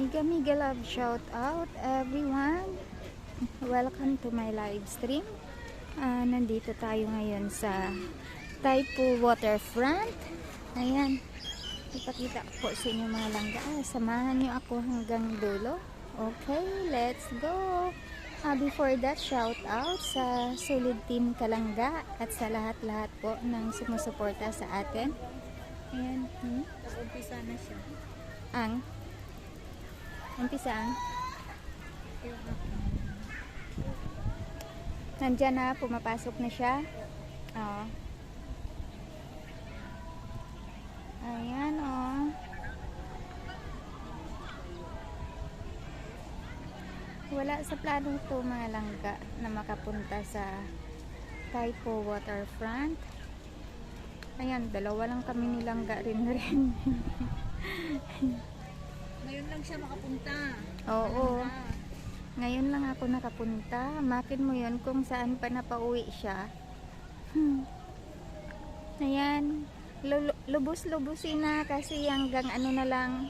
Miga Miga Love, shout out everyone. Welcome to my live stream. Nandito tayo ngayon sa Taipo Waterfront. Ayan, ipakita ko po sa inyo mga langga. Samahan nyo ako hanggang dulo. Okay, let's go. Before that, shout out sa Solid Team Kalangga at sa lahat-lahat po ng sumusuporta sa atin. Ayan, Umpisa na siya. Umpisa ang nandyan na, pumapasok na siya. Oh. Ayan, oh. Wala sa plano to mga langga na makapunta sa Taipo Waterfront. Ayan, dalawa lang kami ni langga rin. Ngayon lang siya makapunta. Oo. Ngayon lang ako nakapunta. Makin mo yun kung saan pa napauwi siya. Ayan. Lubos-lubusin na kasi hanggang ano na lang.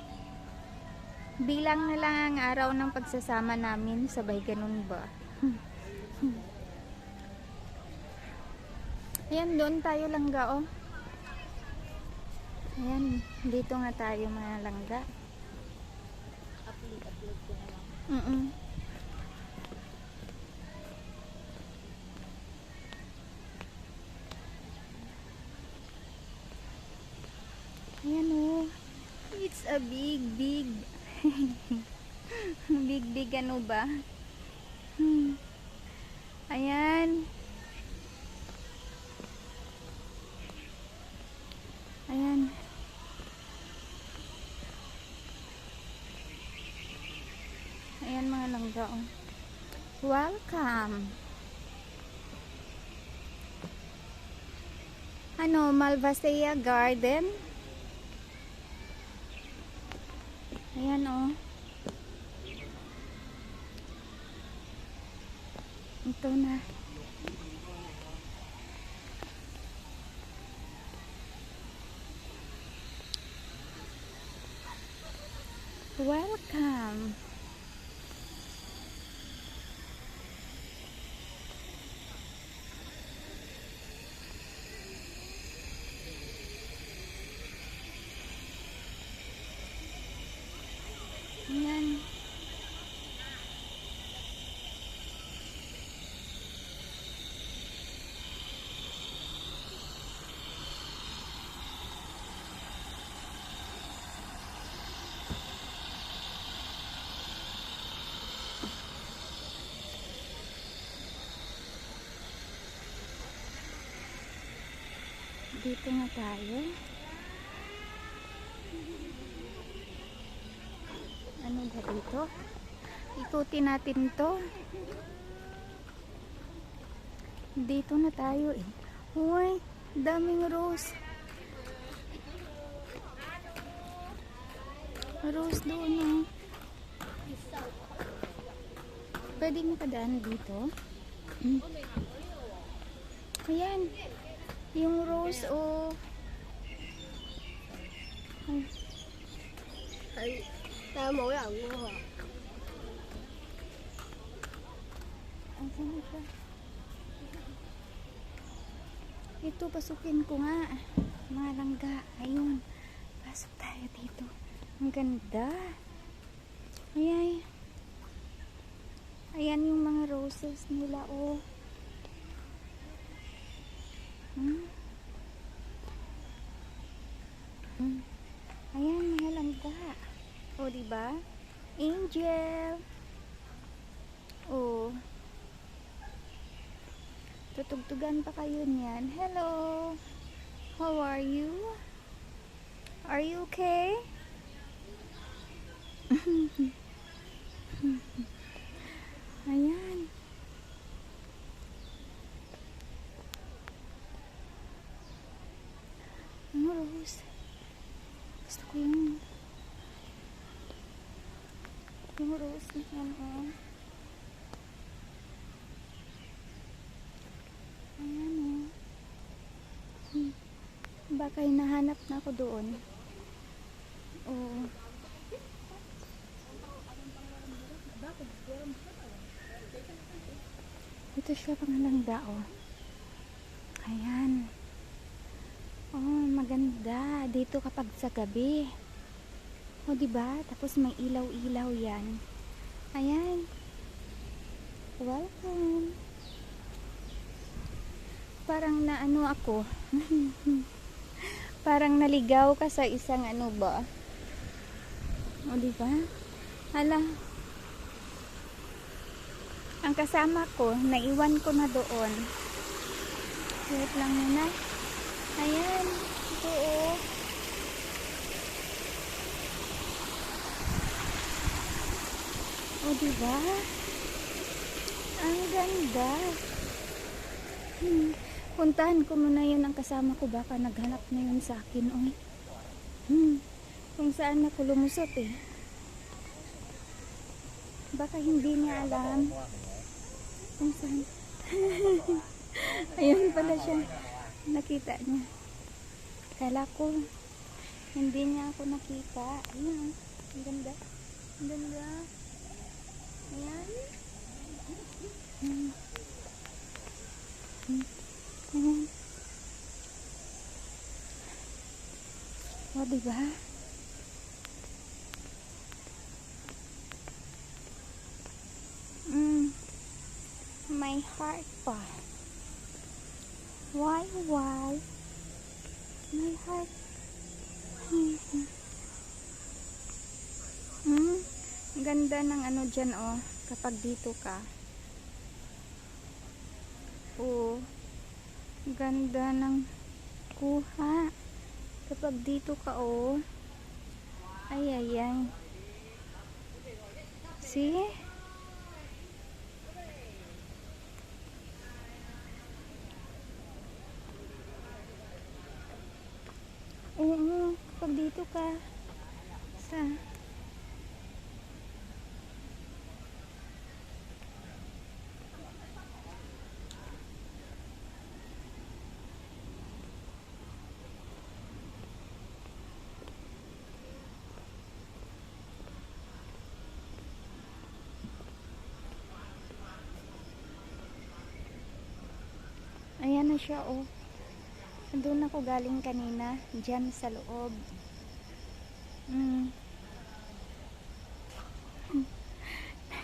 Bilang na lang ang araw ng pagsasama namin. Sabay ganun ba? Ayan, doon tayo langga, oh. Ayan, dito nga tayo mga langga. Upload ko na lang. Ayan, oh. It's a big big ano ba? Ayan. Ayan. Ayan mga langga, oh. Welcome. Ano, Malvasia Garden. Ayan, oh. Ito na. Welcome. Ayan. Dito nga tayo. Ano ba dito? Ikutin natin to. Dito na tayo eh. Uy, daming rose. Rose doon, oh. Pwede makadaan dito. Ayan. Yung rose, oh. Ay. Tama mo yan. Ang sana siya. Ito, pasukin ko nga. Mga langga. Ayun. Pasok tayo dito. Ang ganda. Ayan. Ayan yung mga roses nila, oh. Ayan, mga langga. O, diba? Angel. O. Tutugtugan pa kayo niyan. Hello. How are you? Are you okay? Ayan. Ang rose. Gusto ko yung rose na yan, oh. Ayan, oh. Baka hinahanap na ako doon. Oh. Ito siya mga langga, oh. Ayan. Oh, maganda. Dito kapag sa gabi. Oh, diba? Tapos may ilaw-ilaw yan. Ayan. Welcome. Parang naano ako. Parang naligaw ka sa isang ano ba? O, diba? Hala. Ang kasama ko, naiwan ko na doon. Wait lang muna. Ayan. Ito, oh. O, diba? Ang ganda. Puntahan ko muna yun ang kasama ko. Baka naghanap na yun sa akin, oy. Kung saan ako lumusot, eh. Baka hindi niya alam kung saan. Ayun pala siya. Nakita niya. Kala ko hindi niya ako nakita. Ayun. Ang ganda. Ang ganda. Ayan. Ayan. O, diba? My heart pa. Why? My heart. Ganda ng ano dyan, oh. Kapag dito ka. Oo. Ganda ng kuha. Kapag dito ka, oh. Ay. See? Oo, pag dito ka sa ayan na siya, oh. Doon ako galing kanina, dyan sa loob.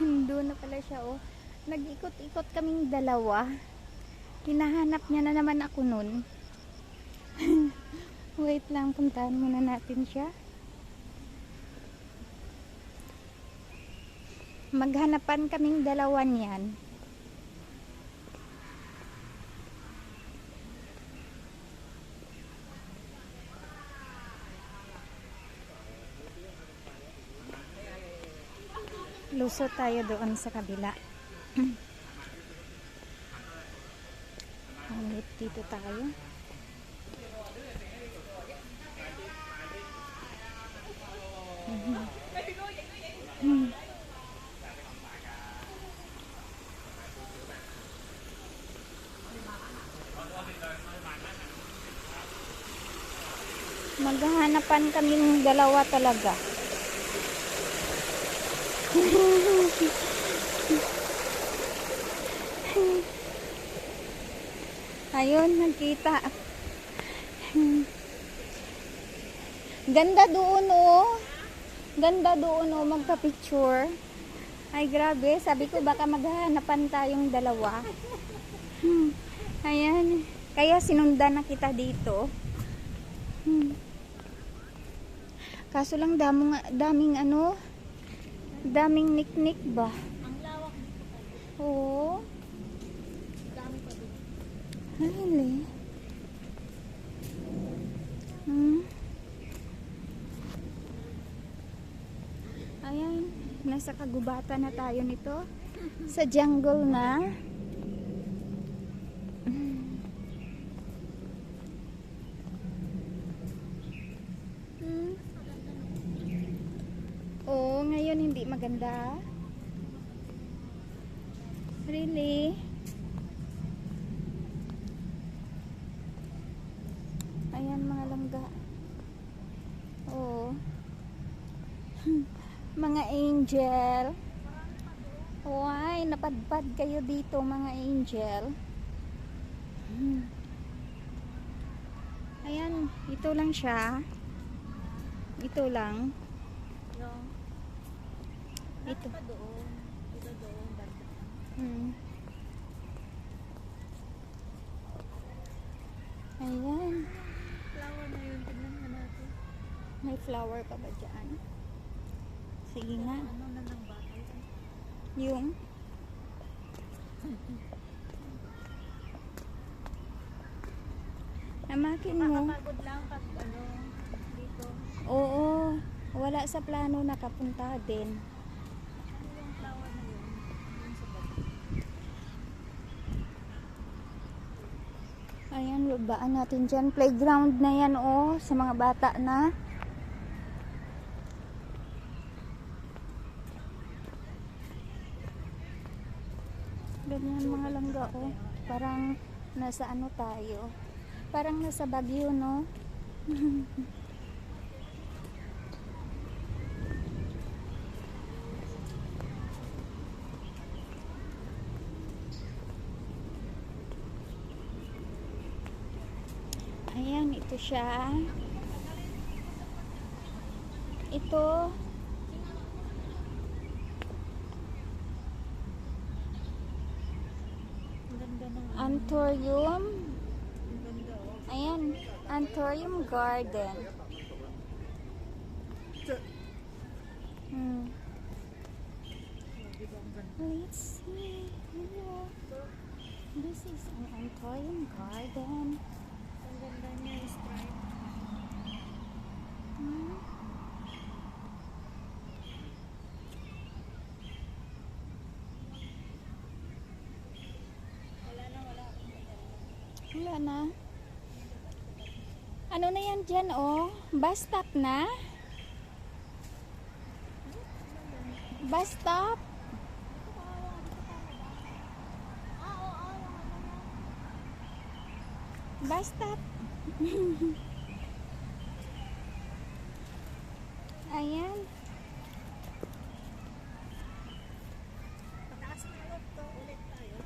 Doon na pala siya, oh. Nag-ikot-ikot kaming dalawa. Hinahanap niya na naman ako nun. Wait lang, puntahan muna natin siya. Maghanapan kaming dalawa niyan. Lusot tayo doon sa kabila. Dito tayo. Maghahanapan kaming dalawa talaga. Ayun, nagkita. Ganda doon, oh. Ganda doon, oh, magpa-picture. Ay, grabe. Sabi ko baka maghahanapan tayong dalawa. Ayan. Kaya sinundan na kita dito. Kaso lang daming ano, daming niknik ba? Ang lawak. Oo. Dami pa din. Really? Ayan, nasa kagubatan na tayo nito. Sa jungle na. Oo, ngayon hindi maganda. Really? Ayan mga langga. Oo. Mga angel. Why, napadpad kayo dito mga angel. Ayan, ito lang siya. Ito lang. Yung, Ito. pa doon. Ito doon. Banda. Ayan. Flower na yun. Tignan nga natin. May flower pa ba dyan? Sige nga. Ano na ng bata yun? Yung amakin mo. Nakakapagod lang pag ano, dito. Oo. Wala sa plano nakapunta din. Ano yung flower na yun? Yun sa baba. Ayan, babaan natin dyan. Playground na yan, oh. Sa mga bata na. Ganyan mga langga, oh. Parang nasa ano tayo. Parang nasa Baguio, no? Ayan, ito siya. Ito. Ang ganda ng Anthurium. ang ganda oh. Ayan, Anthurium Garden. Di ba ang ganda? Let's see. Here. This is an Anthurium Garden. Ang ganda niya yung stripe. Hmm. Wala na. Ano na yan dyan, oh? Bus stop na? Bus stop? Bus stop? Ayan. Pataas na ulit to. Ulit tayo.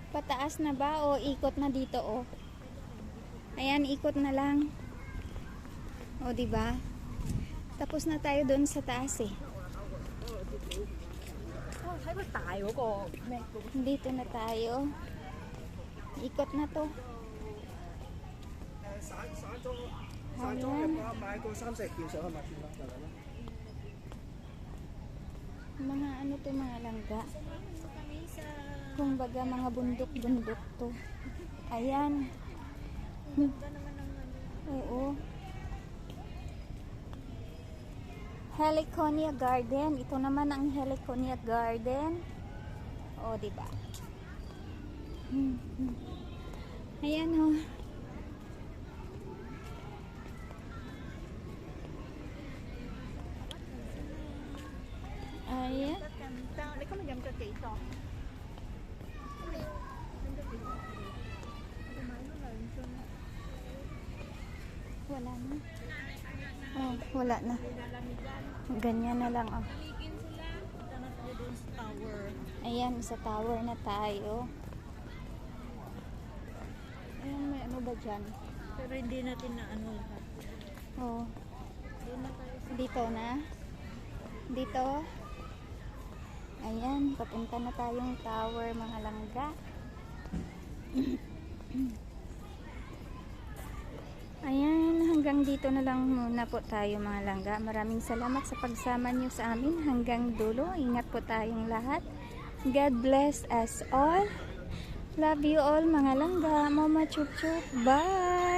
Pataas na ba? O ikot na dito, oh? Ayan, ikot na lang. O, diba? Tapos na tayo doon sa taas, eh. Oh, sa'yo tayo ko. Dito na tayo. Ikot na to. 散裝入啊，買個三石叫上去咪算啦，就咁啦。 Mga ano to, mga langga. So kami sa... Kumbaga, mga bundok-bundok to. Ayan. Ganda naman ng ano. Oo. Heliconia Garden. Ito naman ang Heliconia Garden. O, diba? Ayan, oh. Ayan. Ganda. Like ka magyam ka kay ito. Wala na. Oh, wala na. Ganyan na lang, oh. Paligin sila. Punta na tayo doon sa tower. Ayan, sa tower na tayo. Ayan, may ano ba dyan? Pero hindi natin na ano lahat. Oh, Doon na tayo sa... dito na. Dito. Ayan, papunta na tayong tower, mga langga. Ayan, hanggang dito na lang muna po tayo, mga langga. Maraming salamat sa pagsama niyo sa amin hanggang dulo. Ingat po tayong lahat. God bless us all. Love you all, mga langga. Mama chup chup. Bye!